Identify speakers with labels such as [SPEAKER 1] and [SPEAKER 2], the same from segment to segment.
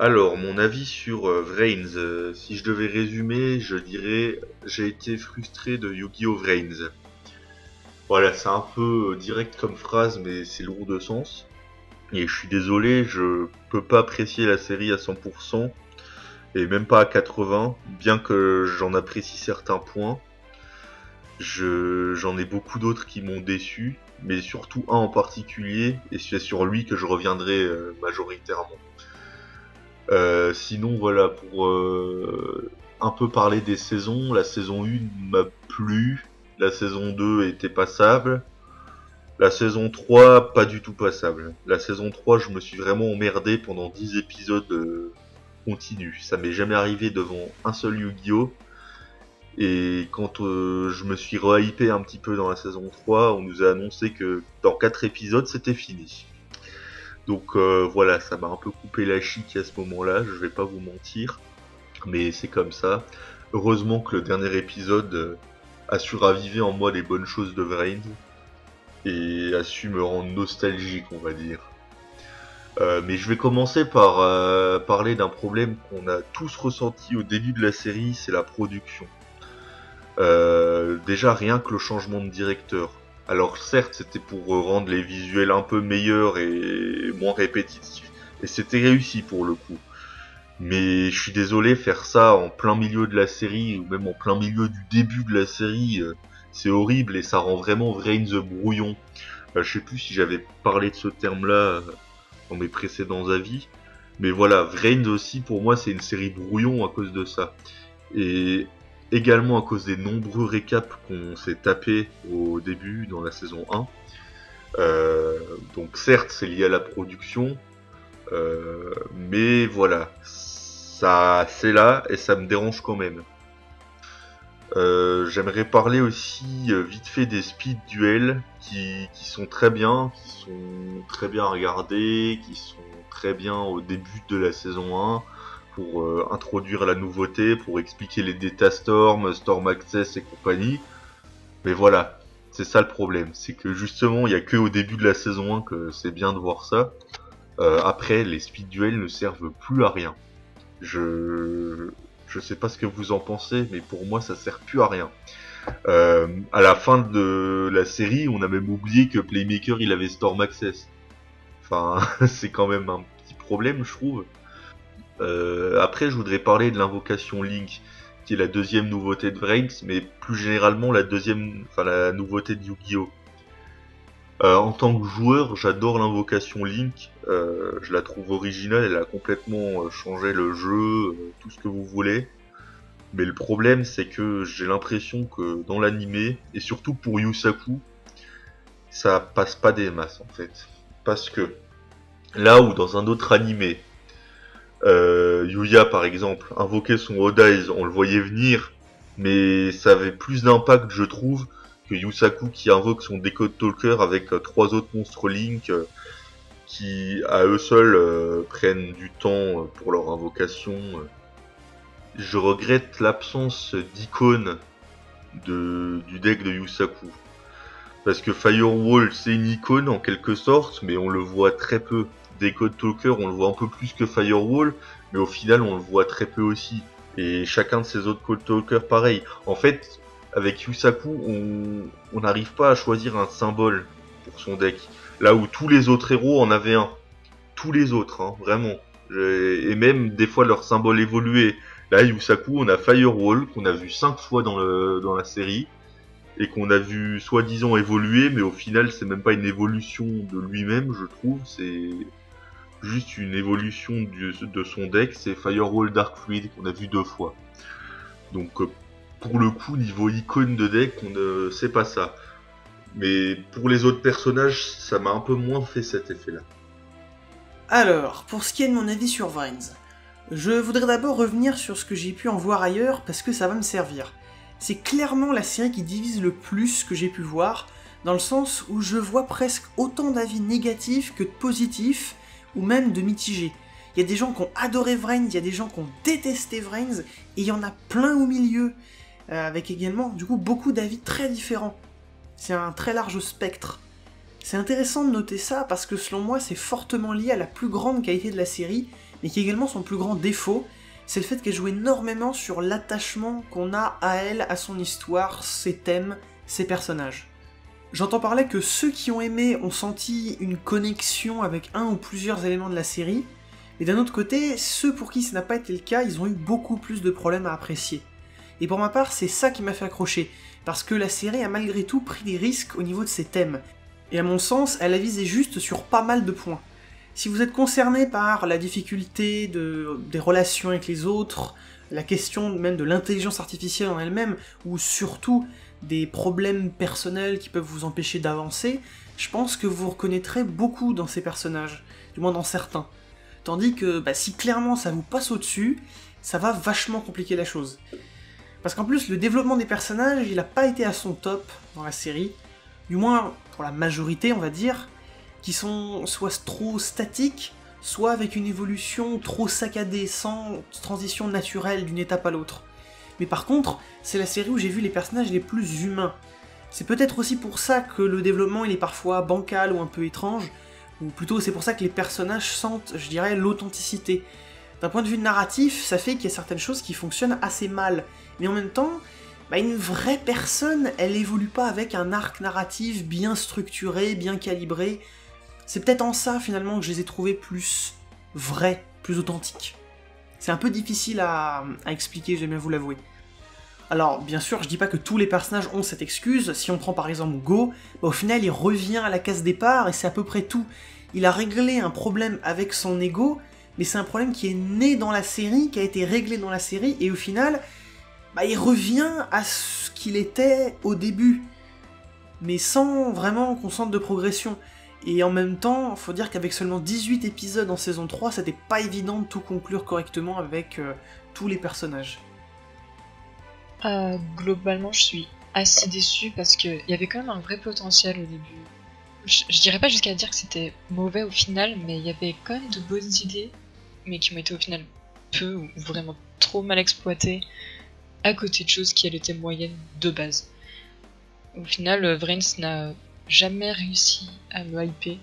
[SPEAKER 1] Alors, mon avis sur Vrains, si je devais résumer, je dirais j'ai été frustré de Yu-Gi-Oh! Vrains. Voilà, c'est un peu direct comme phrase, mais c'est lourd de sens. Et je suis désolé, je peux pas apprécier la série à 100%, et même pas à 80%, bien que j'en apprécie certains points. J'en ai beaucoup d'autres qui m'ont déçu, mais surtout un en particulier, et c'est sur lui que je reviendrai majoritairement. Sinon, voilà, pour un peu parler des saisons, la saison 1 m'a plu, la saison 2 était passable, la saison 3 pas du tout passable. La saison 3 je me suis vraiment emmerdé pendant 10 épisodes continus. Ça m'est jamais arrivé devant un seul Yu-Gi-Oh! Et quand je me suis rehypé un petit peu dans la saison 3, on nous a annoncé que dans 4 épisodes c'était fini. Donc voilà, ça m'a un peu coupé la chic à ce moment-là, je vais pas vous mentir, mais c'est comme ça. Heureusement que le dernier épisode a su raviver en moi les bonnes choses de Vrains et a su me rendre nostalgique, on va dire. Mais je vais commencer par parler d'un problème qu'on a tous ressenti au début de la série, c'est la production. Déjà rien que le changement de directeur. Alors certes c'était pour rendre les visuels un peu meilleurs et moins répétitifs, et c'était réussi pour le coup. Mais je suis désolé, faire ça en plein milieu de la série, ou même en plein milieu du début de la série, c'est horrible et ça rend vraiment Vrains brouillon. Je sais plus si j'avais parlé de ce terme-là dans mes précédents avis, mais voilà, Vrains aussi pour moi c'est une série brouillon à cause de ça. Et également à cause des nombreux récaps qu'on s'est tapés au début dans la saison 1. Donc certes c'est lié à la production, mais voilà, ça c'est là et ça me dérange quand même. J'aimerais parler aussi vite fait des speed duels qui sont très bien, qui sont très bien regardés, qui sont très bien au début de la saison 1 pour introduire la nouveauté, pour expliquer les Data Storm, Storm Access et compagnie. Mais voilà, c'est ça le problème, c'est que justement il y a que au début de la saison 1 que c'est bien de voir ça. Après, les speed duels ne servent plus à rien. Je je sais pas ce que vous en pensez, mais pour moi ça sert plus à rien. À la fin de la série, on a même oublié que Playmaker il avait Storm Access. Enfin, c'est quand même un petit problème, je trouve. Après, je voudrais parler de l'invocation Link, qui est la deuxième nouveauté de Vrains, mais plus généralement la nouveauté de Yu-Gi-Oh! En tant que joueur, j'adore l'invocation Link. Je la trouve originale, elle a complètement changé le jeu, tout ce que vous voulez. Mais le problème, c'est que j'ai l'impression que dans l'animé, et surtout pour Yusaku, ça passe pas des masses en fait. Parce que là où dans un autre animé, Yuya par exemple, invoquait son Odd Eyes, on le voyait venir, mais ça avait plus d'impact je trouve que Yusaku qui invoque son Decode Talker avec trois autres monstres Link qui à eux seuls prennent du temps pour leur invocation. Je regrette l'absence d'icônes du deck de Yusaku. Parce que Firewall c'est une icône en quelque sorte, mais on le voit très peu. Decode Talker on le voit un peu plus que Firewall, mais au final on le voit très peu aussi. Et chacun de ces autres Code Talkers pareil. En fait, avec Yusaku, on n'arrive pas à choisir un symbole pour son deck. Là où tous les autres héros en avaient un. Tous les autres, hein, vraiment. Et même des fois leur symbole évoluait. Là, Yusaku, on a Firewall, qu'on a vu 5 fois dans la série, et qu'on a vu soi-disant évoluer, mais au final, c'est même pas une évolution de lui-même, je trouve, c'est juste une évolution de son deck, c'est Firewall Dark Fluid, qu'on a vu 2 fois. Donc, pour le coup, niveau icône de deck, on ne sait pas ça. Mais pour les autres personnages, ça m'a un peu moins fait cet effet-là.
[SPEAKER 2] Alors, pour ce qui est de mon avis sur Vrains, je voudrais d'abord revenir sur ce que j'ai pu en voir ailleurs parce que ça va me servir. C'est clairement la série qui divise le plus que j'ai pu voir, dans le sens où je vois presque autant d'avis négatifs que de positifs, ou même de mitigés. Il y a des gens qui ont adoré Vrains, il y a des gens qui ont détesté Vrains, et il y en a plein au milieu, avec également du coup beaucoup d'avis très différents. C'est un très large spectre. C'est intéressant de noter ça parce que selon moi c'est fortement lié à la plus grande qualité de la série, mais qui est également son plus grand défaut, c'est le fait qu'elle joue énormément sur l'attachement qu'on a à elle, à son histoire, ses thèmes, ses personnages. J'entends par là que ceux qui ont aimé ont senti une connexion avec un ou plusieurs éléments de la série, mais d'un autre côté, ceux pour qui ce n'a pas été le cas, ils ont eu beaucoup plus de problèmes à apprécier. Et pour ma part, c'est ça qui m'a fait accrocher, parce que la série a malgré tout pris des risques au niveau de ses thèmes. Et à mon sens, elle a visé juste sur pas mal de points. Si vous êtes concerné par la difficulté des relations avec les autres, la question même de l'intelligence artificielle en elle-même, ou surtout des problèmes personnels qui peuvent vous empêcher d'avancer, je pense que vous reconnaîtrez beaucoup dans ces personnages, du moins dans certains. Tandis que si clairement ça vous passe au-dessus, ça va vachement compliquer la chose. Parce qu'en plus, le développement des personnages, il a pas été à son top dans la série, du moins pour la majorité, on va dire, qui sont soit trop statiques, soit avec une évolution trop saccadée, sans transition naturelle d'une étape à l'autre. Mais par contre, c'est la série où j'ai vu les personnages les plus humains. C'est peut-être aussi pour ça que le développement il est parfois bancal ou un peu étrange, ou plutôt c'est pour ça que les personnages sentent, je dirais, l'authenticité. D'un point de vue narratif, ça fait qu'il y a certaines choses qui fonctionnent assez mal, mais en même temps, une vraie personne, elle évolue pas avec un arc narratif bien structuré, bien calibré. C'est peut-être en ça, finalement, que je les ai trouvés plus vrais, plus authentiques. C'est un peu difficile à expliquer, je vais bien vous l'avouer. Alors, bien sûr, je dis pas que tous les personnages ont cette excuse. Si on prend par exemple Go, au final, il revient à la case départ, et c'est à peu près tout. Il a réglé un problème avec son ego, mais c'est un problème qui est né dans la série, qui a été réglé dans la série, et au final, il revient à ce qu'il était au début, mais sans vraiment qu'on sente de progression. Et en même temps, faut dire qu'avec seulement 18 épisodes en saison 3, c'était pas évident de tout conclure correctement avec tous les personnages.
[SPEAKER 3] Globalement, je suis assez déçue parce qu'il y avait quand même un vrai potentiel au début. Je dirais pas jusqu'à dire que c'était mauvais au final, mais il y avait quand même de bonnes idées, mais qui ont été au final peu ou vraiment trop mal exploitées, à côté de choses qui elles étaient moyennes de base. Au final, Vrains n'a jamais réussi à me hyper,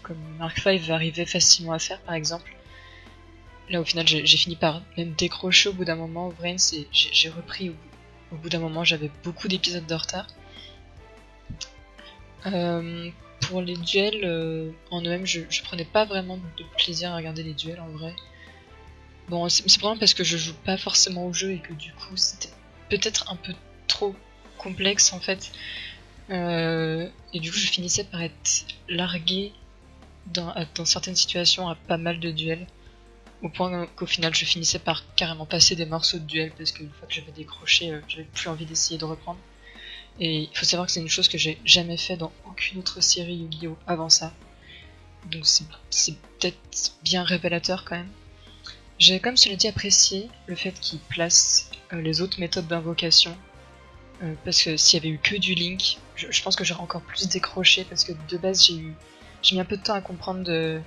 [SPEAKER 3] comme Mark V arrivait facilement à faire par exemple. Là au final j'ai fini par même décrocher au bout d'un moment Vrains et j'ai repris au bout d'un moment, j'avais beaucoup d'épisodes de retard. Pour les duels en eux-mêmes, je prenais pas vraiment de plaisir à regarder les duels en vrai. Bon, c'est probablement parce que je joue pas forcément au jeu et que du coup c'était peut-être un peu trop complexe en fait. Et du coup je finissais par être largué dans certaines situations à pas mal de duels. Au point qu'au final je finissais par carrément passer des morceaux de duel parce qu'une fois que j'avais décroché, j'avais plus envie d'essayer de reprendre. Et il faut savoir que c'est une chose que j'ai jamais fait dans aucune autre série Yu-Gi-Oh avant ça. Donc c'est peut-être bien révélateur quand même. J'ai comme cela dit apprécié le fait qu'il place les autres méthodes d'invocation. Parce que s'il y avait eu que du Link, je pense que j'aurais encore plus décroché parce que de base j'ai mis un peu de temps à comprendre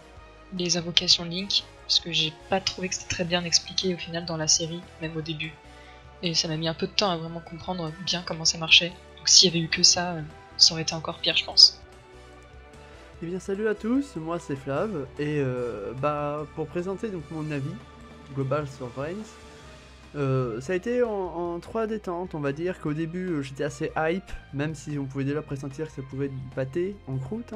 [SPEAKER 3] les invocations Link. Parce que j'ai pas trouvé que c'était très bien expliqué au final dans la série, même au début. Et ça m'a mis un peu de temps à vraiment comprendre bien comment ça marchait. Donc s'il y avait eu que ça, ça aurait été encore pire je pense.
[SPEAKER 4] Eh bien salut à tous, moi c'est Flav, et pour présenter donc mon avis global sur Vrains, ça a été en 3 détentes, on va dire qu'au début j'étais assez hype, même si on pouvait déjà pressentir que ça pouvait être pâté en croûte.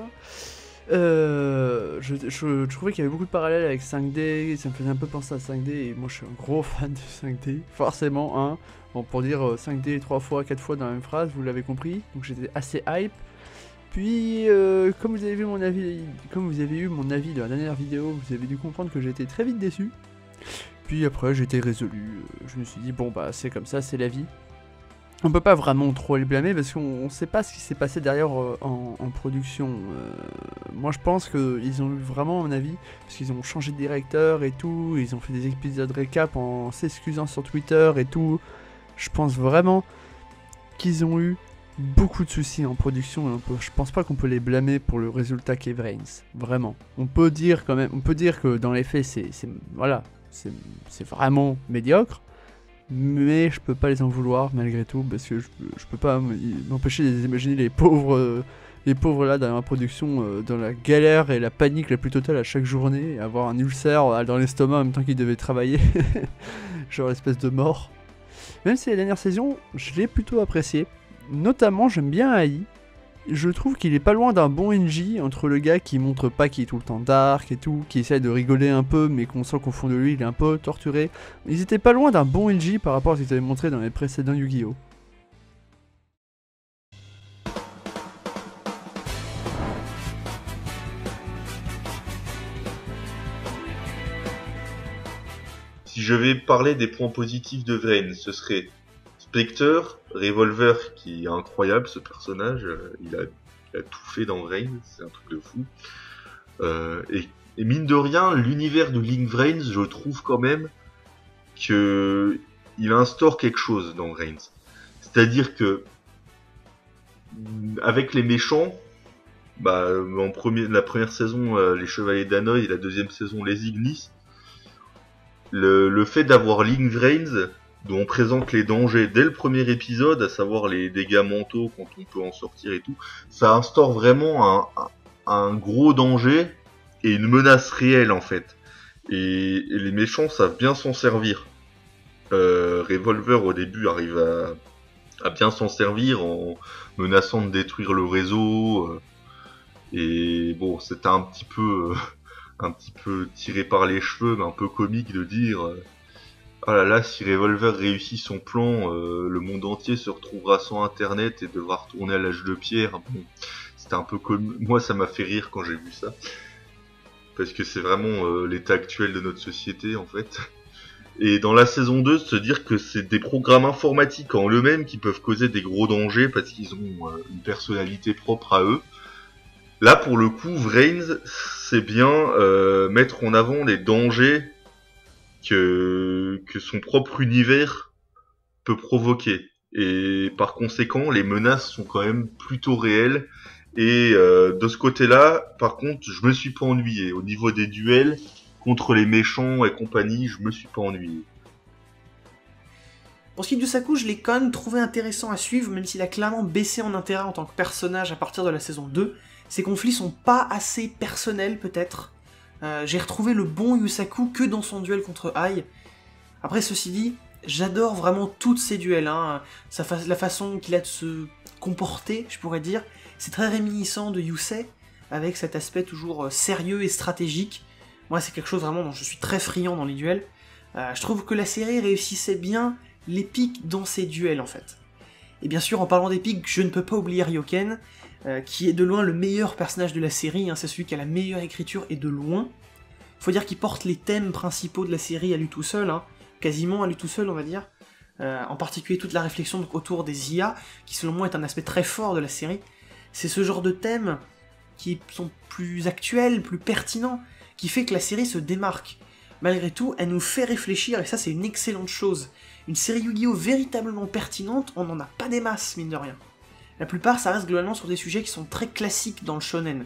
[SPEAKER 4] Je trouvais qu'il y avait beaucoup de parallèles avec 5D, ça me faisait un peu penser à 5D, et moi je suis un gros fan de 5D, forcément, hein. Bon, pour dire 5D 3 fois, 4 fois dans la même phrase, vous l'avez compris, donc j'étais assez hype. Puis, comme vous avez vu mon avis, comme vous avez eu mon avis dans la dernière vidéo, vous avez dû comprendre que j'étais très vite déçu. Puis après, j'étais résolu, je me suis dit, bon bah c'est comme ça, c'est la vie. On peut pas vraiment trop les blâmer parce qu'on sait pas ce qui s'est passé derrière en production. Moi je pense qu'ils ont eu vraiment mon avis, parce qu'ils ont changé de directeur et tout, ils ont fait des épisodes récap en s'excusant sur Twitter et tout. Je pense vraiment qu'ils ont eu beaucoup de soucis en production, je pense pas qu'on peut les blâmer pour le résultat qu'est Vrains, vraiment. On peut dire que dans les faits c'est vraiment médiocre. Mais je peux pas les en vouloir malgré tout, parce que je peux pas m'empêcher d'imaginer les pauvres les pauvres là dans la production, dans la galère et la panique la plus totale à chaque journée, avoir un ulcère dans l'estomac en même temps qu'ils devaient travailler, genre l'espèce de mort. Même si la dernière saison, je l'ai plutôt apprécié. Notamment, j'aime bien AI. Je trouve qu'il est pas loin d'un bon NJ entre le gars qui montre pas qu'il est tout le temps dark et tout, qui essaie de rigoler un peu, mais qu'on sent qu'au fond de lui, il est un peu torturé. Ils étaient pas loin d'un bon NJ par rapport à ce qu'ils avaient montré dans les précédents Yu-Gi-Oh!
[SPEAKER 1] Si je vais parler des points positifs de Vrain, ce serait Spectre, Revolver, qui est incroyable ce personnage, il a tout fait dans Vrain, c'est un truc de fou. Et mine de rien, l'univers de Link Vrain, je trouve quand même que il instaure quelque chose dans Vrain. C'est-à-dire que avec les méchants, la première saison, les Chevaliers d'Hanoï, et la deuxième saison, les Ignis, le fait d'avoir Link Vrain, dont on présente les dangers dès le premier épisode, à savoir les dégâts mentaux quand on peut en sortir et tout, ça instaure vraiment un gros danger et une menace réelle en fait. Et les méchants savent bien s'en servir. Revolver au début arrive à bien s'en servir en menaçant de détruire le réseau. Et bon, c'était un petit peu tiré par les cheveux, mais un peu comique de dire ah là là, si Revolver réussit son plan, le monde entier se retrouvera sans internet et devra retourner à l'âge de pierre. Bon, c'était un peu moi ça m'a fait rire quand j'ai vu ça. Parce que c'est vraiment l'état actuel de notre société en fait. Et dans la saison 2, se dire que c'est des programmes informatiques en eux-mêmes qui peuvent causer des gros dangers parce qu'ils ont une personnalité propre à eux. Là, pour le coup, Vrain, c'est bien mettre en avant les dangers que son propre univers peut provoquer. Et par conséquent, les menaces sont quand même plutôt réelles. Et de ce côté-là, par contre, je me suis pas ennuyé. Au niveau des duels, contre les méchants et compagnie, je me suis pas ennuyé.
[SPEAKER 2] Pour ce qui est de Yusaku, je l'ai quand même trouvé intéressant à suivre, même s'il a clairement baissé en intérêt en tant que personnage à partir de la saison 2. Ses conflits sont pas assez personnels, peut-être. J'ai retrouvé le bon Yusaku que dans son duel contre Ai. Après, ceci dit, j'adore vraiment tous ces duels. Hein. La façon qu'il a de se comporter, je pourrais dire. C'est très réminiscent de Yusei, avec cet aspect toujours sérieux et stratégique. Moi, c'est quelque chose vraiment dont je suis très friand dans les duels. Je trouve que la série réussissait bien les pics dans ses duels, en fait. Et bien sûr, en parlant des pics, je ne peux pas oublier Ryoken, qui est de loin le meilleur personnage de la série, hein, c'est celui qui a la meilleure écriture, et de loin. Faut dire qu'il porte les thèmes principaux de la série à lui tout seul, hein, quasiment à lui tout seul, on va dire. En particulier toute la réflexion autour des IA, qui selon moi est un aspect très fort de la série. C'est ce genre de thèmes qui sont plus actuels, plus pertinents, qui fait que la série se démarque. Malgré tout, elle nous fait réfléchir, et ça c'est une excellente chose. Une série Yu-Gi-Oh! Véritablement pertinente, on n'en a pas des masses, mine de rien. La plupart, ça reste globalement sur des sujets qui sont très classiques dans le shonen.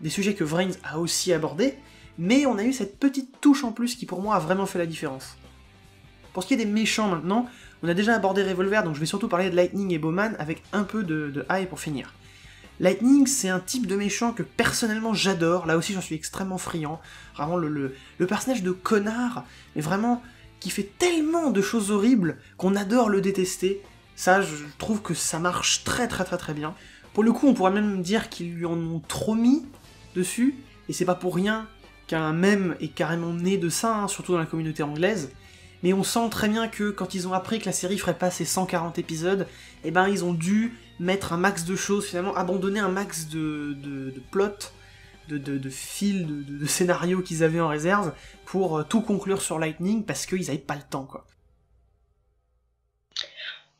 [SPEAKER 2] Des sujets que Vrain a aussi abordés, mais on a eu cette petite touche en plus qui pour moi a vraiment fait la différence. Pour ce qui est des méchants maintenant, on a déjà abordé Revolver, donc je vais surtout parler de Lightning et Bowman avec un peu de Ai pour finir. Lightning, c'est un type de méchant que personnellement j'adore, là aussi j'en suis extrêmement friand, vraiment le personnage de connard, mais vraiment qui fait tellement de choses horribles qu'on adore le détester. Ça, je trouve que ça marche très bien. Pour le coup, on pourrait même dire qu'ils lui en ont trop mis dessus, et c'est pas pour rien qu'un mème est carrément né de ça, hein, surtout dans la communauté anglaise. Mais on sent très bien que quand ils ont appris que la série ferait pas ses 140 épisodes, eh ben ils ont dû mettre un max de choses, finalement abandonner un max de plots, de fils, de scénarios qu'ils avaient en réserve pour tout conclure sur Lightning parce qu'ils avaient pas le temps, quoi.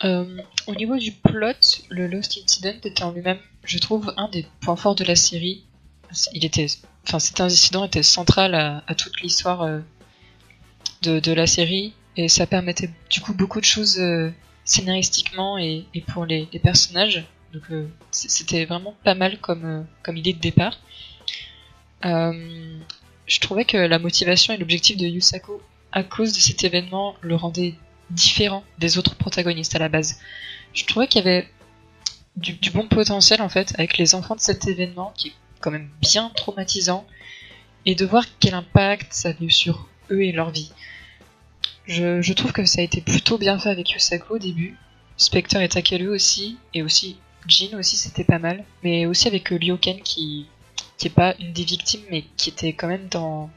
[SPEAKER 3] Au niveau du plot, le Lost Incident était en lui-même, je trouve, un des points forts de la série. Cet incident était central à toute l'histoire de la série, et ça permettait du coup beaucoup de choses scénaristiquement et pour les personnages. Donc c'était vraiment pas mal comme idée de départ. Je trouvais que la motivation et l'objectif de Yusaku à cause de cet événement le rendait différent des autres protagonistes à la base. Je trouvais qu'il y avait du bon potentiel en fait avec les enfants de cet événement qui est quand même bien traumatisant et de voir quel impact ça a eu sur eux et leur vie. Je trouve que ça a été plutôt bien fait avec Yusaku au début, Spectre et Takeru aussi, et aussi Jin aussi c'était pas mal, mais aussi avec Ryoken qui est pas une des victimes mais qui était quand même dans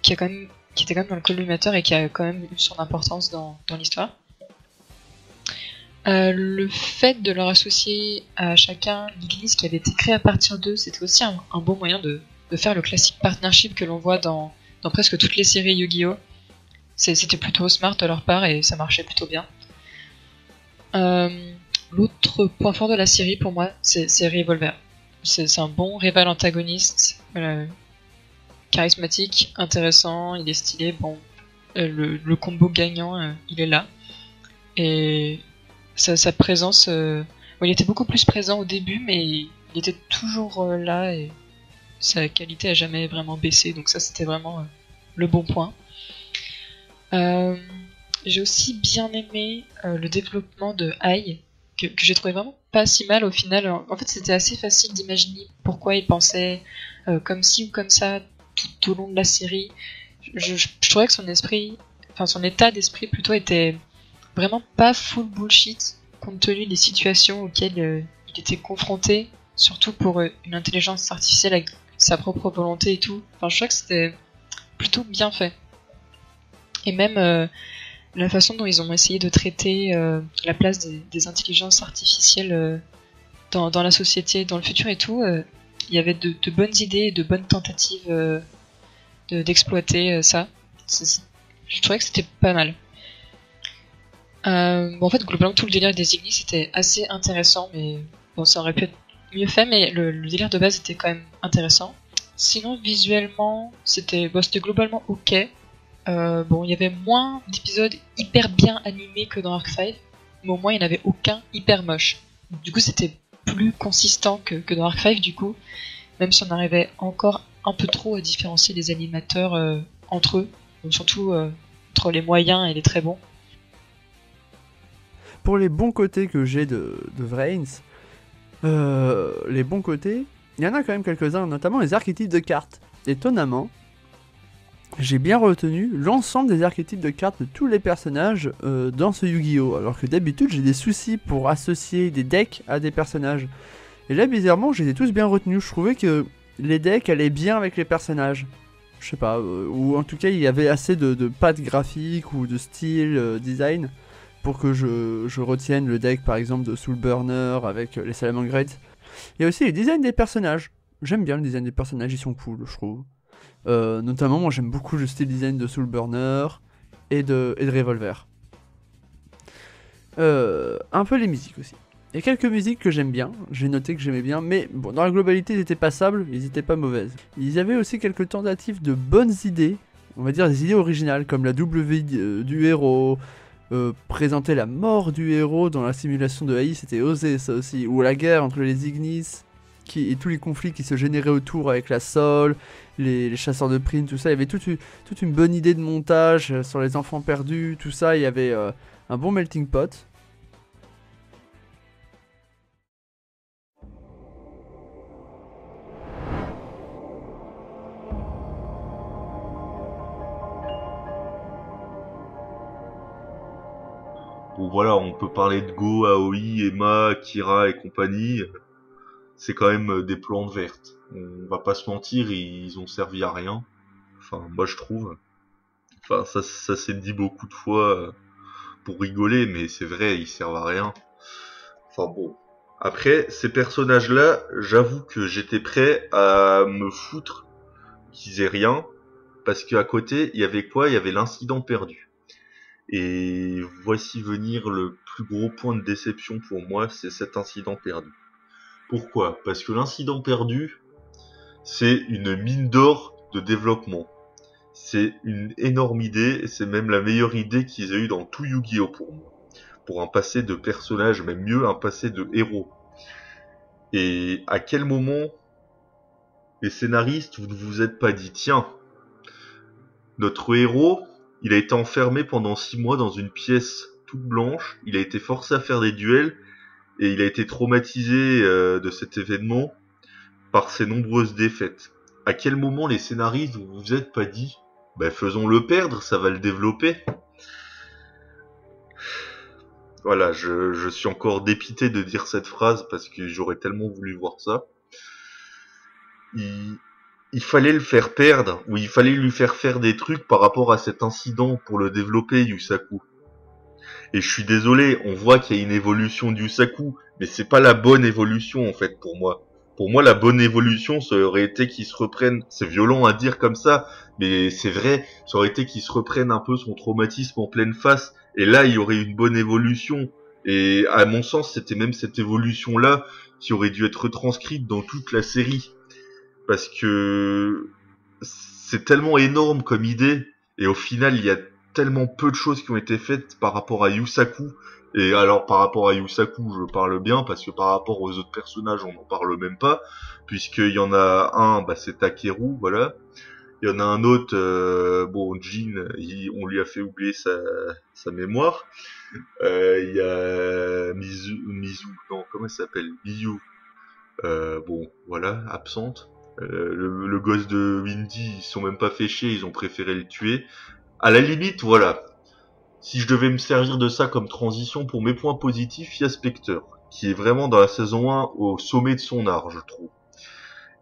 [SPEAKER 3] qui était quand même dans le collimateur et qui a quand même eu son importance dans l'histoire. Le fait de leur associer à chacun l'église qui avait été créée à partir d'eux, c'était aussi un bon moyen de faire le classique partnership que l'on voit dans presque toutes les séries Yu-Gi-Oh! C'était plutôt smart de leur part et ça marchait plutôt bien. L'autre point fort de la série pour moi, c'est Revolver. C'est un bon rival antagoniste, charismatique, intéressant, il est stylé, bon, le combo gagnant, il est là. Et sa présence, il était beaucoup plus présent au début, mais il était toujours là et sa qualité a jamais vraiment baissé, donc ça c'était vraiment le bon point. J'ai aussi bien aimé le développement de Ai, que j'ai trouvé vraiment pas si mal au final. En fait, c'était assez facile d'imaginer pourquoi il pensait comme ci ou comme ça tout au long de la série. Je trouvais que son état d'esprit plutôt était vraiment pas full bullshit compte tenu des situations auxquelles il était confronté, surtout pour une intelligence artificielle avec sa propre volonté et tout. Enfin, je trouvais que c'était plutôt bien fait. Et même la façon dont ils ont essayé de traiter la place des intelligences artificielles dans la société, dans le futur et tout, il y avait de bonnes idées et de bonnes tentatives d'exploiter ça. Je trouvais que c'était pas mal. En fait, globalement, tout le délire des ignis c'était assez intéressant, mais bon, ça aurait pu être mieux fait, mais le délire de base était quand même intéressant. Sinon, visuellement, c'était globalement ok. Il y avait moins d'épisodes hyper bien animés que dans Arc 5, mais au moins il n'y en avait aucun hyper moche. Du coup, c'était plus consistant que dans Arc 5, du coup, même si on arrivait encore un peu trop à différencier les animateurs entre eux, donc surtout entre les moyens et les très bons.
[SPEAKER 4] Pour les bons côtés que j'ai de Vrains, les bons côtés, il y en a quand même quelques-uns, notamment les archétypes de cartes. Étonnamment, j'ai bien retenu l'ensemble des archétypes de cartes de tous les personnages dans ce Yu-Gi-Oh! Alors que d'habitude, j'ai des soucis pour associer des decks à des personnages. Et là, bizarrement, j'ai tous bien retenus. Je trouvais que les decks allaient bien avec les personnages. Je sais pas, ou en tout cas, il y avait assez de pattes graphiques ou de style design pour que je retienne le deck, par exemple, de Soul Burner avec les Salamangreats. Il y a aussi les designs des personnages. J'aime bien le design des personnages, ils sont cool, je trouve. Notamment, moi j'aime beaucoup le style design de Soul Burner et de Revolver. Un peu les musiques aussi. Il y a quelques musiques que j'aime bien, j'ai noté que j'aimais bien, mais bon, dans la globalité, ils étaient passables, ils étaient pas mauvaises. Il y avait aussi quelques tentatives de bonnes idées, on va dire des idées originales, comme la double vie du héros, présenter la mort du héros dans la simulation de AI, c'était osé ça aussi, ou la guerre entre les Ignis, et tous les conflits qui se généraient autour avec la Sol, les chasseurs de primes, tout ça. Il y avait toute une bonne idée de montage sur les enfants perdus, tout ça. Il y avait un bon melting pot.
[SPEAKER 1] Bon voilà, on peut parler de Go, Aoi, Emma, Kira et compagnie. C'est quand même des plantes vertes. On va pas se mentir, ils ont servi à rien. Enfin, moi je trouve. Enfin, ça s'est dit beaucoup de fois pour rigoler, mais c'est vrai, ils servent à rien. Enfin bon. Après, ces personnages-là, j'avoue que j'étais prêt à me foutre qu'ils aient rien, parce qu'à côté, il y avait quoi? Il y avait l'incident perdu. Et voici venir le plus gros point de déception pour moi, c'est cet incident perdu. Pourquoi? Parce que l'incident perdu, c'est une mine d'or de développement. C'est une énorme idée, et c'est même la meilleure idée qu'ils aient eue dans tout Yu-Gi-Oh! Pour moi. Pour un passé de personnage, même mieux, un passé de héros. Et à quel moment, les scénaristes, vous ne vous êtes pas dit, tiens, notre héros, il a été enfermé pendant 6 mois dans une pièce toute blanche, il a été forcé à faire des duels, et il a été traumatisé de cet événement par ses nombreuses défaites. À quel moment les scénaristes vous vous êtes pas dit faisons-le perdre, ça va le développer? Voilà, je suis encore dépité de dire cette phrase parce que j'aurais tellement voulu voir ça. Il fallait le faire perdre, ou il fallait lui faire des trucs par rapport à cet incident pour le développer, Yusaku. Et je suis désolé, on voit qu'il y a une évolution de Yusaku, mais c'est pas la bonne évolution en fait pour moi. Pour moi, la bonne évolution, ça aurait été qu'il se reprenne, c'est violent à dire comme ça, mais c'est vrai, ça aurait été qu'il se reprenne un peu son traumatisme en pleine face, et là, il y aurait une bonne évolution. Et à mon sens, c'était même cette évolution-là qui aurait dû être retranscrite dans toute la série. Parce que c'est tellement énorme comme idée, et au final, il y a tellement peu de choses qui ont été faites par rapport à Yusaku. Et alors par rapport à Yusaku, je parle bien, parce que par rapport aux autres personnages, on n'en parle même pas, puisqu'il y en a un, c'est Takeru, voilà. Il y en a un autre, Jin, on lui a fait oublier sa mémoire. Il y a Mizu, non, comment elle s'appelle, Miyu, voilà, absente. Le gosse de Windy, ils sont même pas fait chier, ils ont préféré le tuer. À la limite, voilà. Si je devais me servir de ça comme transition pour mes points positifs, il y a Spectre, qui est vraiment dans la saison 1 au sommet de son art, je trouve.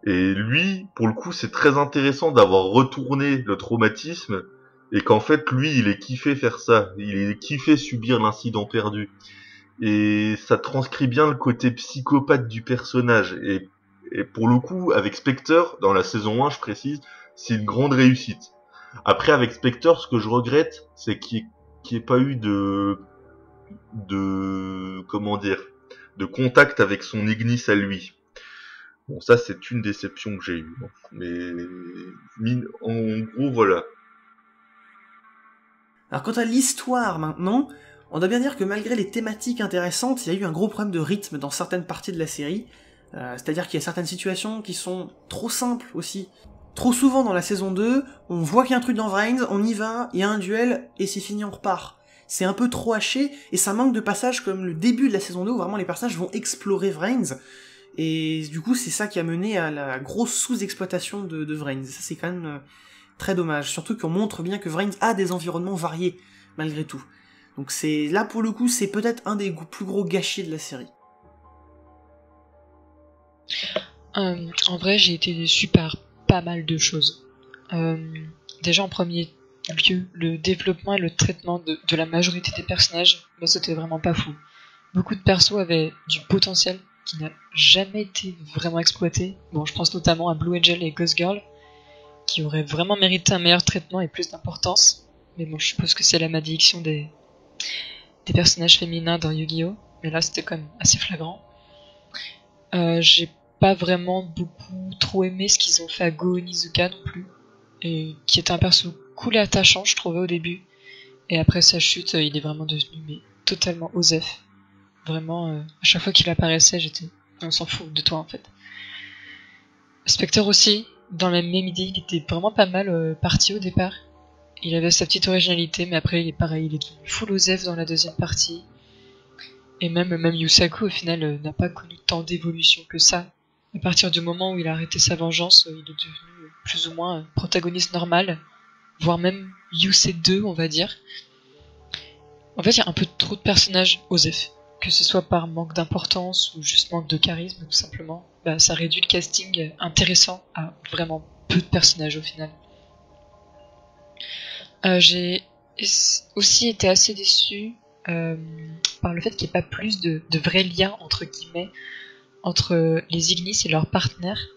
[SPEAKER 1] Et lui, pour le coup, c'est très intéressant d'avoir retourné le traumatisme, et qu'en fait, lui, il est kiffé faire ça. Il est kiffé subir l'incident perdu. Et ça transcrit bien le côté psychopathe du personnage. Et pour le coup, avec Spectre, dans la saison 1, je précise, c'est une grande réussite. Après, avec Spectre, ce que je regrette, c'est qu'il n'y ait pas eu comment dire, de contact avec son Ignis à lui. Bon, ça, c'est une déception que j'ai eue. Mais, en gros, voilà.
[SPEAKER 2] Alors quant à l'histoire maintenant, on doit bien dire que malgré les thématiques intéressantes, il y a eu un gros problème de rythme dans certaines parties de la série. C'est-à-dire qu'il y a certaines situations qui sont trop simples aussi. Trop souvent dans la saison 2, on voit qu'il y a un truc dans Vrains, on y va, il y a un duel, et c'est fini, on repart. C'est un peu trop haché, et ça manque de passages comme le début de la saison 2, où vraiment les personnages vont explorer Vrains, et du coup c'est ça qui a mené à la grosse sous-exploitation de Vrains. Ça c'est quand même très dommage, surtout qu'on montre bien que Vrains a des environnements variés, malgré tout. Donc c'est là pour le coup, c'est peut-être un des plus gros gâchis de la série.
[SPEAKER 3] En vrai, j'ai été déçu par pas mal de choses. Déjà en premier lieu, le développement et le traitement de la majorité des personnages, c'était vraiment pas fou. Beaucoup de persos avaient du potentiel qui n'a jamais été vraiment exploité. Bon, je pense notamment à Blue Angel et Ghost Girl, qui auraient vraiment mérité un meilleur traitement et plus d'importance. Mais bon, je suppose que c'est la malédiction des personnages féminins dans Yu-Gi-Oh! Mais là, c'était quand même assez flagrant. J'ai pas vraiment beaucoup trop aimé ce qu'ils ont fait à Go Onizuka non plus, et qui était un perso cool et attachant, je trouvais au début. Et après sa chute, il est vraiment devenu totalement osef. Vraiment, à chaque fois qu'il apparaissait, on s'en fout de toi en fait. Spectre aussi, dans la même idée, il était vraiment pas mal parti au départ. Il avait sa petite originalité, mais après il est pareil, il est devenu full osef dans la deuxième partie. Et même Yusaku au final n'a pas connu tant d'évolution que ça. À partir du moment où il a arrêté sa vengeance, il est devenu plus ou moins protagoniste normal, voire même Yusei 2 on va dire. En fait il y a un peu trop de personnages osef, que ce soit par manque d'importance ou juste manque de charisme tout simplement. Ça réduit le casting intéressant à vraiment peu de personnages au final. J'ai aussi été assez déçu par le fait qu'il n'y ait pas plus de vrais liens entre guillemets entre les Ignis et leurs partenaires.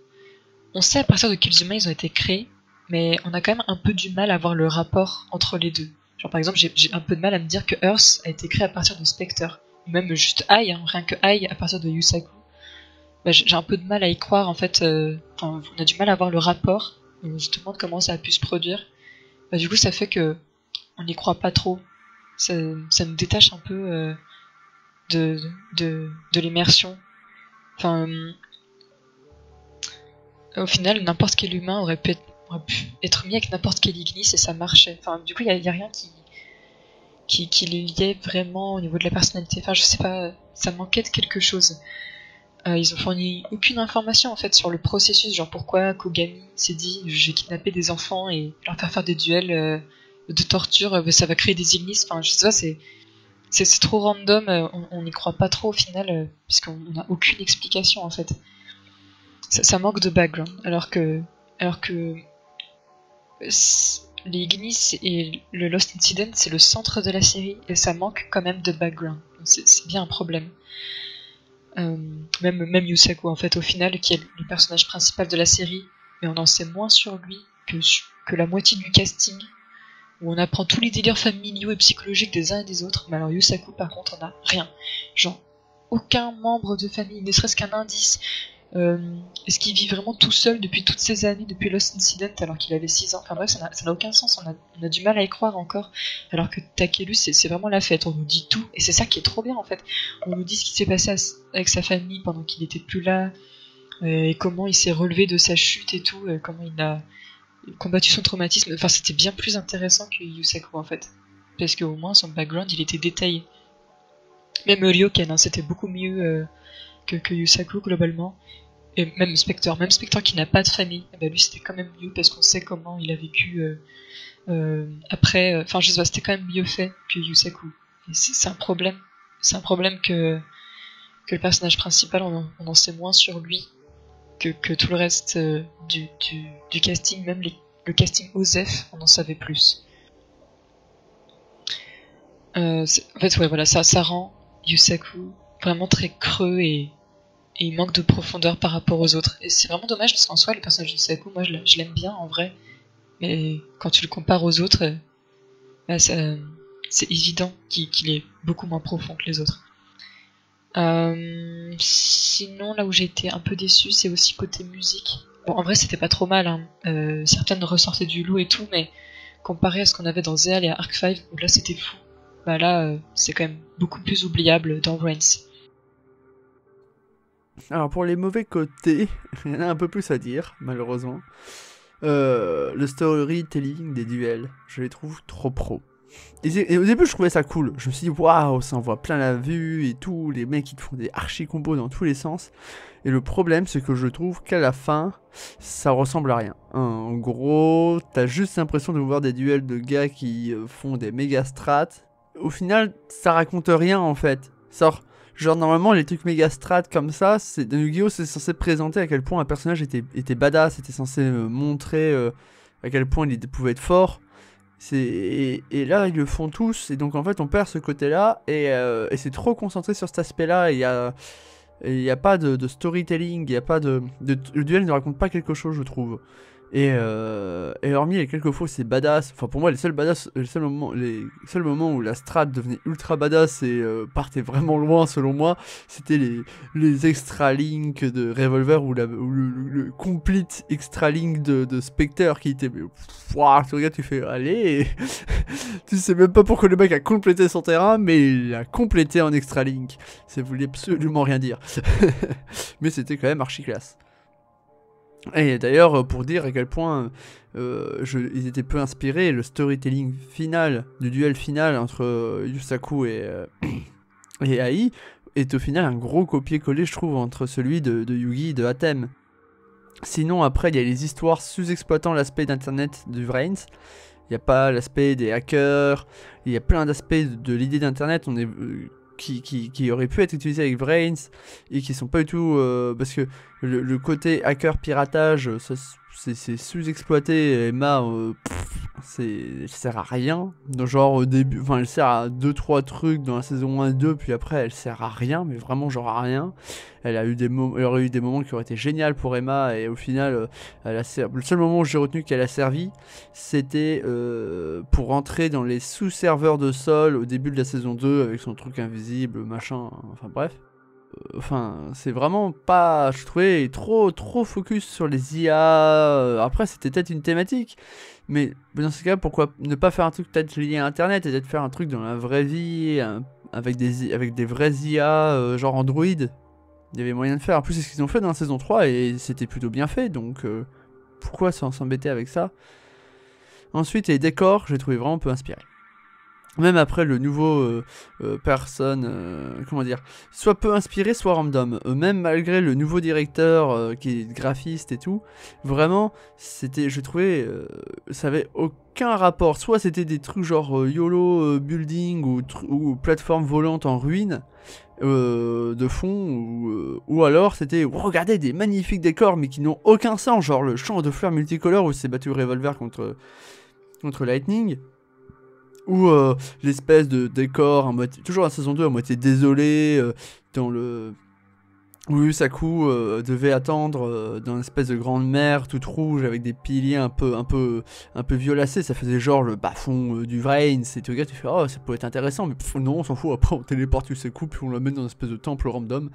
[SPEAKER 3] On sait à partir de quels humains ils ont été créés, mais on a quand même un peu du mal à voir le rapport entre les deux. Genre par exemple, j'ai un peu de mal à me dire que Earth a été créé à partir de Spectre, ou même juste Ai, rien que Ai à partir de Yusaku. J'ai un peu de mal à y croire en fait, on a du mal à voir le rapport, on se demande comment ça a pu se produire. Du coup ça fait que on n'y croit pas trop. Ça nous détache un peu de l'immersion. Enfin, au final, n'importe quel humain aurait pu être mis avec n'importe quel Ignis et ça marchait. Enfin, du coup, il y a rien qui les liait vraiment au niveau de la personnalité. Enfin, je sais pas, ça manquait de quelque chose. Ils ont fourni aucune information en fait sur le processus, genre pourquoi Kogami s'est dit je vais kidnapper des enfants et leur faire des duels de torture, ça va créer des ignis. Enfin, je sais pas, c'est trop random, on n'y croit pas trop au final, puisqu'on n'a aucune explication en fait. Ça manque de background, alors que les Ignis et le Lost Incident c'est le centre de la série et ça manque quand même de background. C'est bien un problème. Même Yusaku en fait au final qui est le personnage principal de la série, mais on en sait moins sur lui que la moitié du casting, où on apprend tous les délires familiaux et psychologiques des uns et des autres, mais alors Yusaku par contre on a rien, genre aucun membre de famille, ne serait-ce qu'un indice. Est-ce qu'il vit vraiment tout seul depuis toutes ces années, depuis Lost Incident, alors qu'il avait 6 ans? Enfin bref, ça n'a aucun sens, on a du mal à y croire encore, alors que Takeru, c'est vraiment la fête, on nous dit tout, et c'est ça qui est trop bien en fait. On nous dit ce qui s'est passé avec sa famille pendant qu'il était plus là, et comment il s'est relevé de sa chute et tout, comment il a combattu son traumatisme. Enfin, c'était bien plus intéressant que Yusaku en fait, parce qu'au moins son background il était détaillé. Même Ryoken, hein, c'était beaucoup mieux que Yusaku globalement. Et même Spectre qui n'a pas de famille, bah lui c'était quand même mieux parce qu'on sait comment il a vécu après. Enfin, je sais pas, c'était quand même mieux fait que Yusaku. Et c'est un problème. C'est un problème que le personnage principal, on en sait moins sur lui que tout le reste du casting. Même le casting OZEF, on en savait plus. En fait, ouais, voilà, ça rend Yusaku vraiment très creux et il manque de profondeur par rapport aux autres. Et c'est vraiment dommage parce qu'en soi, le personnage de Yusaku, moi je l'aime bien en vrai. Mais quand tu le compares aux autres, bah, c'est évident qu'il est beaucoup moins profond que les autres. Sinon, là où j'ai été un peu déçu, c'est aussi côté musique. Bon, en vrai, c'était pas trop mal, hein. Certaines ressortaient du lot et tout, mais comparé à ce qu'on avait dans Zeal et à Arc 5, où là c'était fou, bah là, c'est quand même beaucoup plus oubliable dans Reigns.
[SPEAKER 4] Alors pour les mauvais côtés, il y en a un peu plus à dire, malheureusement. Le storytelling des duels, je les trouve trop pro. Et au début je trouvais ça cool, je me suis dit waouh, ça envoie plein la vue et tout, les mecs ils te font des archi combos dans tous les sens. Et le problème c'est que je trouve qu'à la fin, ça ressemble à rien. En gros, t'as juste l'impression de voir des duels de gars qui font des méga strats. Au final, ça raconte rien en fait. Genre normalement les trucs méga strat comme ça, dans Yu-Gi-Oh c'est censé présenter à quel point un personnage était badass, c'était censé montrer à quel point il pouvait être fort. Et là ils le font tous et donc en fait on perd ce côté là et c'est trop concentré sur cet aspect là. Il y a pas de storytelling, il y a pas le duel ne raconte pas quelque chose je trouve. Et hormis les quelques fois où c'est badass, enfin pour moi les seuls moments où la strat devenait ultra badass et partait vraiment loin selon moi, c'était les extra link de Revolver ou le complete extra link de Spectre qui était wouah, tu regardes, tu fais allez tu sais même pas pourquoi le mec a complété son terrain mais il a complété en extra link, ça voulait absolument rien dire mais c'était quand même archi classe. Et d'ailleurs, pour dire à quel point ils étaient peu inspirés, le storytelling final, du duel final entre Yusaku et Ai, est au final un gros copier-coller, je trouve, entre celui de Yugi et de Hatem. Sinon, après, il y a les histoires sous-exploitant l'aspect d'internet du Reigns. Il n'y a pas l'aspect des hackers, il y a plein d'aspects de l'idée d'internet, qui auraient pu être utilisés avec Brains et qui sont pas du tout parce que le côté hacker piratage c'est sous-exploité. Emma elle sert à rien genre au début, enfin elle sert à 2-3 trucs dans la saison 1 et 2 puis après elle sert à rien mais vraiment genre à rien. Elle aurait eu des moments qui auraient été géniaux pour Emma et au final le seul moment où j'ai retenu qu'elle a servi c'était pour rentrer dans les sous-serveurs de Sol au début de la saison 2 avec son truc invisible machin, enfin bref. Enfin, c'est vraiment pas... Je trouvais trop focus sur les IA. Après, c'était peut-être une thématique. Mais dans ce cas, pourquoi ne pas faire un truc peut-être lié à Internet et peut-être faire un truc dans la vraie vie avec des vrais IA genre Android. Il y avait moyen de faire. En plus, c'est ce qu'ils ont fait dans la saison 3 et c'était plutôt bien fait. Donc, pourquoi s'embêter avec ça? Ensuite, les décors, je les trouvais vraiment peu inspirés. même après le nouveau personne, comment dire, soit peu inspiré, soit random. Même malgré le nouveau directeur qui est graphiste et tout, vraiment, c'était, je trouvais, ça avait aucun rapport. Soit c'était des trucs genre YOLO building ou plateforme volante en ruine de fond, ou alors c'était regardez des magnifiques décors mais qui n'ont aucun sens, genre le champ de fleurs multicolores où s'est battu Revolver contre Lightning. Ou l'espèce de décor, toujours la saison 2, à moitié désolé, dans le... où Yusaku devait attendre dans une espèce de grande mer toute rouge avec des piliers un peu violacés. Ça faisait genre le bas-fond du Vrains. Et tu regardes, tu fais oh, ça pourrait être intéressant, mais non, on s'en fout. Après, on téléporte Yusaku, puis on l'amène dans une espèce de temple random.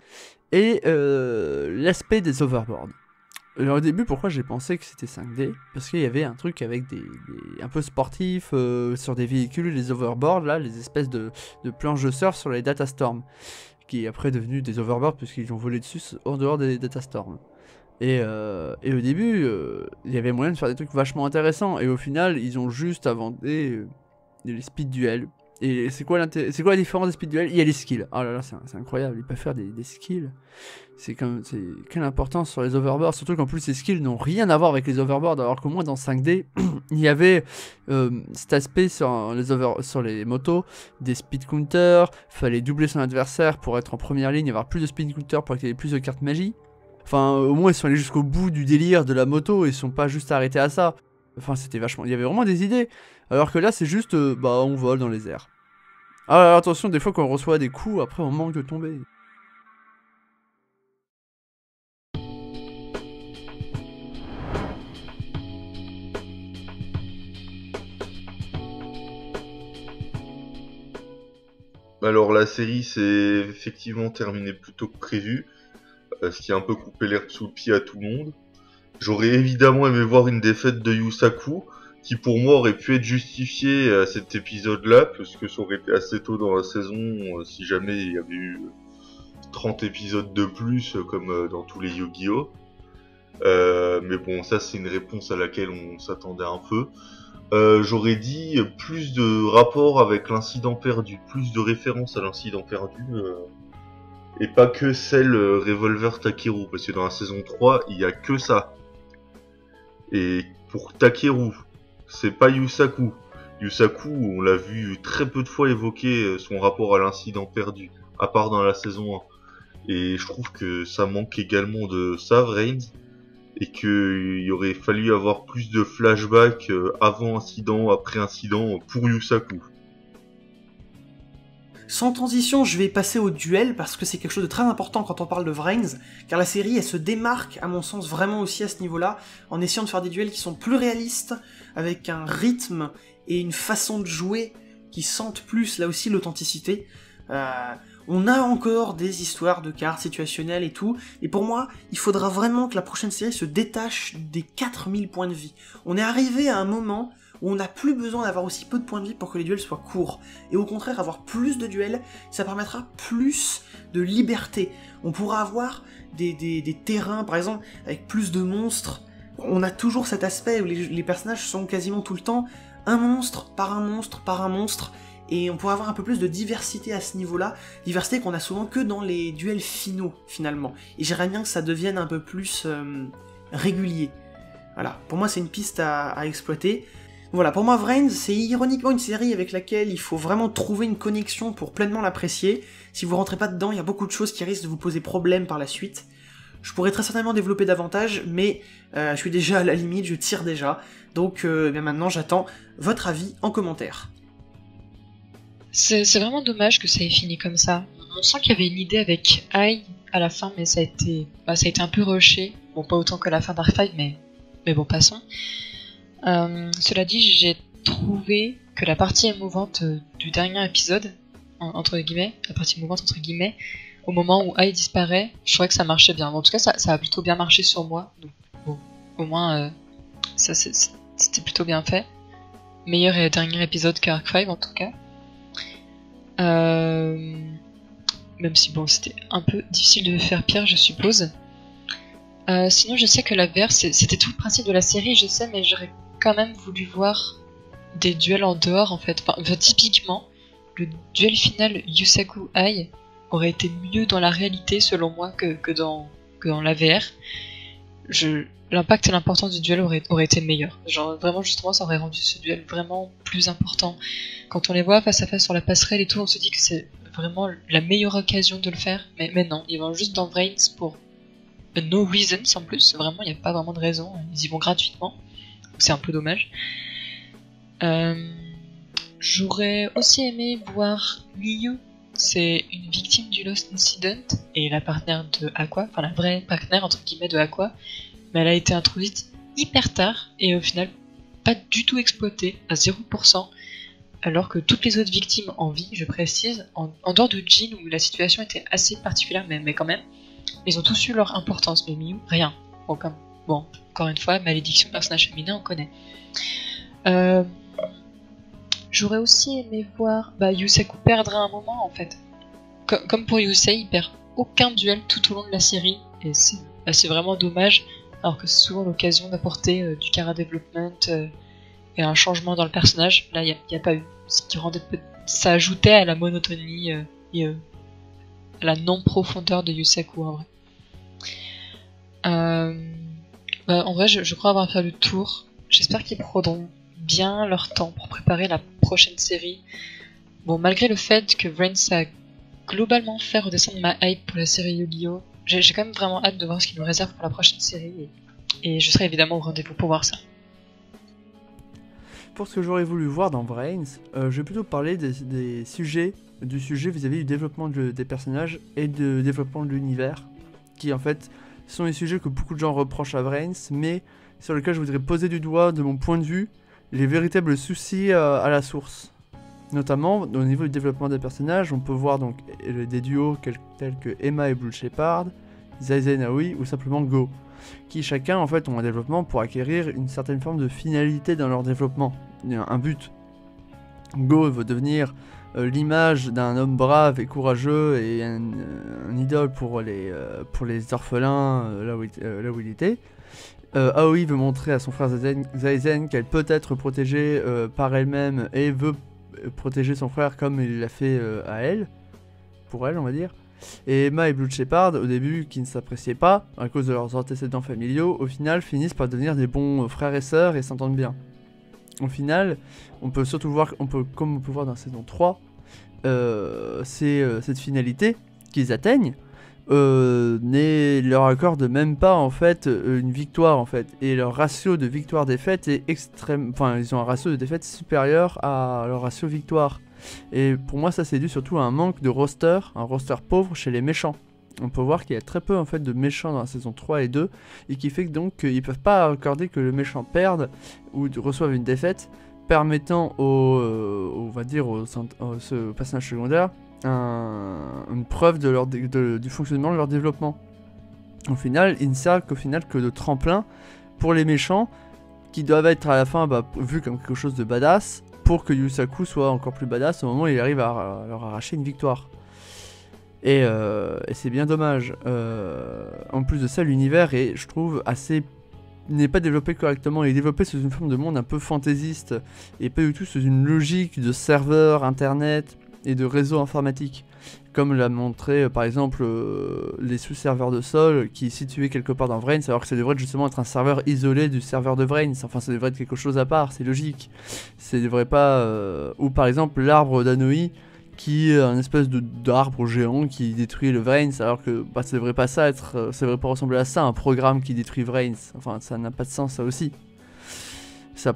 [SPEAKER 4] Et l'aspect des overboards. Alors, au début, pourquoi j'ai pensé que c'était 5D? Parce qu'il y avait un truc avec des un peu sportif sur des véhicules, les overboards, là, les espèces de planches de surf sur les Datastorm, qui est après devenu des overboards puisqu'ils ont volé dessus en dehors des Datastorm. Et au début, il y avait moyen de faire des trucs vachement intéressants. Et au final, ils ont juste inventé les speed duels. Et c'est quoi la différence des speed duels? Il y a les skills. Oh là là, c'est incroyable. Ils peuvent faire des skills. Quelle importance sur les overboards. Surtout qu'en plus, ces skills n'ont rien à voir avec les overboards. Alors qu'au moins dans 5D, il y avait cet aspect sur les motos, des speed counters. Fallait doubler son adversaire pour être en première ligne, avoir plus de speed counters pour qu'il y ait plus de cartes magie. Enfin, au moins, ils sont allés jusqu'au bout du délire de la moto. Ils sont pas juste arrêtés à ça. Enfin, c'était vachement... Il y avait vraiment des idées. Alors que là, c'est juste... on vole dans les airs. Alors attention, des fois, quand on reçoit des coups, après, on manque de tomber.
[SPEAKER 1] Alors la série s'est effectivement terminée plus tôt que prévu, ce qui a un peu coupé l'herbe sous le pied à tout le monde. J'aurais évidemment aimé voir une défaite de Yusaku, qui pour moi aurait pu être justifiée à cet épisode-là, parce que ça aurait été assez tôt dans la saison, si jamais il y avait eu 30 épisodes de plus, comme dans tous les Yu-Gi-Oh! Mais bon, ça c'est une réponse à laquelle on s'attendait un peu. J'aurais dit plus de rapport avec l'incident perdu, plus de références à l'incident perdu, et pas que celle Revolver Takeru, parce que dans la saison 3, il y a que ça. Et pour Takeru, c'est pas Yusaku. Yusaku, on l'a vu très peu de fois évoquer son rapport à l'incident perdu, à part dans la saison 1. Et je trouve que ça manque également de ça, Vrains, et qu'il aurait fallu avoir plus de flashbacks avant incident, après incident pour Yusaku.
[SPEAKER 2] Sans transition, je vais passer au duel parce que c'est quelque chose de très important quand on parle de Vrains, car la série elle se démarque à mon sens vraiment aussi à ce niveau-là, en essayant de faire des duels qui sont plus réalistes, avec un rythme et une façon de jouer qui sentent plus là aussi l'authenticité. On a encore des histoires de cartes situationnelles et tout, et pour moi, il faudra vraiment que la prochaine série se détache des 4000 points de vie. On est arrivé à un moment où on n'a plus besoin d'avoir aussi peu de points de vie pour que les duels soient courts. Et au contraire, avoir plus de duels, ça permettra plus de liberté. On pourra avoir des terrains, par exemple, avec plus de monstres. On a toujours cet aspect où les personnages sont quasiment tout le temps un monstre par un monstre par un monstre, et on pourrait avoir un peu plus de diversité à ce niveau-là, diversité qu'on a souvent que dans les duels finaux, finalement. Et j'aimerais bien que ça devienne un peu plus régulier. Voilà, pour moi c'est une piste à exploiter. Voilà, pour moi Vrains, c'est ironiquement une série avec laquelle il faut vraiment trouver une connexion pour pleinement l'apprécier. Si vous rentrez pas dedans, il y a beaucoup de choses qui risquent de vous poser problème par la suite. Je pourrais très certainement développer davantage, mais je suis déjà à la limite, je tire déjà. Donc bien maintenant j'attends votre avis en commentaire.
[SPEAKER 3] C'est vraiment dommage que ça ait fini comme ça. On sent qu'il y avait une idée avec Ai à la fin, mais ça a été un peu rushé. Bon, pas autant que la fin d'Arc-V, mais bon, passons. Cela dit, j'ai trouvé que la partie émouvante du dernier épisode, entre guillemets, la partie émouvante entre guillemets, au moment où Ai disparaît, je trouvais que ça marchait bien. Bon, en tout cas, ça a plutôt bien marché sur moi. Donc, bon, au moins, ça c'était plutôt bien fait. Meilleur et dernier épisode qu'Arc-V en tout cas. Même si bon, c'était un peu difficile de faire pire, je suppose. Sinon, je sais que la VR, c'était tout le principe de la série, je sais, mais j'aurais quand même voulu voir des duels en dehors, en fait. Enfin, typiquement, le duel final Yusaku Ai aurait été mieux dans la réalité selon moi que dans la VR. L'impact et l'importance du duel auraient été meilleurs. Genre vraiment justement ça aurait rendu ce duel vraiment plus important. Quand on les voit face à face sur la passerelle et tout, on se dit que c'est vraiment la meilleure occasion de le faire, mais non, ils vont juste dans Vrains pour no reasons en plus, vraiment il n'y a pas vraiment de raison, ils y vont gratuitement, c'est un peu dommage. J'aurais aussi aimé voir Miyu, c'est une victime du Lost Incident et la partenaire de Aqua, enfin la vraie partenaire entre guillemets de Aqua, mais elle a été introduite hyper tard et au final pas du tout exploitée à 0%, alors que toutes les autres victimes en vie, je précise, en dehors de Jin où la situation était assez particulière mais quand même, ils ont tous eu leur importance, mais Miyu, rien. Bon, encore une fois, malédiction personnage féminin, on connaît. J'aurais aussi aimé voir Yusaku perdre à un moment en fait. Comme pour Yusei, il perd aucun duel tout au long de la série, et c'est vraiment dommage, alors que c'est souvent l'occasion d'apporter du chara development et un changement dans le personnage. Là, il n'y a pas eu. Ce qui rendait ça ajoutait à la monotonie et à la non-profondeur de Yusaku en vrai. En vrai, je crois avoir fait le tour. J'espère qu'ils prendront bien leur temps pour préparer la prochaine série. Bon, malgré le fait que Vrains a globalement fait redescendre ma hype pour la série Yu-Gi-Oh!, j'ai quand même vraiment hâte de voir ce qu'ils nous réservent pour la prochaine série, et je serai évidemment au rendez-vous pour voir ça.
[SPEAKER 4] Pour ce que j'aurais voulu voir dans Vrains, je vais plutôt parler du sujet vis-à-vis du développement des personnages et du développement de l'univers, qui en fait sont les sujets que beaucoup de gens reprochent à Vrains, mais sur lesquels je voudrais poser du doigt, de mon point de vue, les véritables soucis à la source. Notamment, au niveau du développement des personnages, on peut voir donc des duos tels que Emma et Blue Shepard, Zaizen Aoi ou simplement Go, qui chacun en fait ont un développement pour acquérir une certaine forme de finalité dans leur développement, un but. Go veut devenir l'image d'un homme brave et courageux et un idole pour les orphelins là où il était. Aoi veut montrer à son frère Zaizen qu'elle peut être protégée par elle-même et veut protéger son frère comme il l'a fait à elle, pour elle on va dire. Et Emma et Blue Shepard, au début qui ne s'appréciaient pas à cause de leurs antécédents familiaux, au final finissent par devenir des bons frères et sœurs et s'entendent bien. Au final, on peut surtout voir, comme on peut voir dans la saison 3, cette finalité qu'ils atteignent ne leur accorde même pas en fait une victoire en fait, et leur ratio de victoire-défaite est extrême, enfin ils ont un ratio de défaite supérieur à leur ratio victoire, et pour moi ça c'est dû surtout à un manque de roster, un roster pauvre chez les méchants. On peut voir qu'il y a très peu en fait de méchants dans la saison 3 et 2, et qui fait que donc ils peuvent pas accorder que le méchant perde ou reçoive une défaite, permettant au personnage secondaire une preuve du fonctionnement de leur développement. Au final, ils ne servent que de tremplin pour les méchants, qui doivent être à la fin vus comme quelque chose de badass, pour que Yusaku soit encore plus badass au moment où il arrive à leur arracher une victoire. Et c'est bien dommage. En plus de ça, l'univers est, je trouve, n'est pas développé correctement. Il est développé sous une forme de monde un peu fantaisiste, et pas du tout sous une logique de serveur internet et de réseau informatique, comme l'a montré par exemple les sous-serveurs de Sol qui est situé quelque part dans Vrains, alors que ça devrait justement être un serveur isolé du serveur de Vrains. Enfin, ça devrait être quelque chose à part, c'est logique. Ça devrait pas ou par exemple l'arbre d'Anoi, qui est un espèce d'arbre géant qui détruit le Vrains, alors que ça devrait pas ça devrait pas ressembler à ça, un programme qui détruit Vrains. Enfin, ça n'a pas de sens, ça aussi. Ça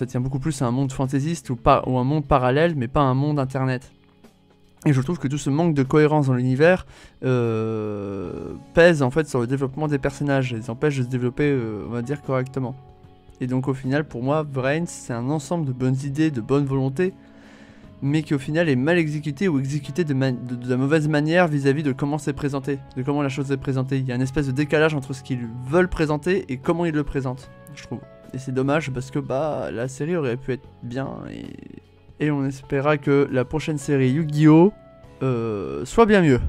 [SPEAKER 4] tient beaucoup plus à un monde fantaisiste ou un monde parallèle, mais pas un monde internet. Et je trouve que tout ce manque de cohérence dans l'univers pèse en fait sur le développement des personnages, les empêche de se développer, on va dire, correctement. Et donc au final, pour moi, Vrains, c'est un ensemble de bonnes idées, de bonnes volontés, mais qui au final est mal exécuté ou exécuté de la mauvaise manière vis-à-vis de comment c'est présenté, de comment la chose est présentée. Il y a une espèce de décalage entre ce qu'ils veulent présenter et comment ils le présentent, je trouve. Et c'est dommage parce que la série aurait pu être bien, et on espérera que la prochaine série Yu-Gi-Oh! Soit bien mieux.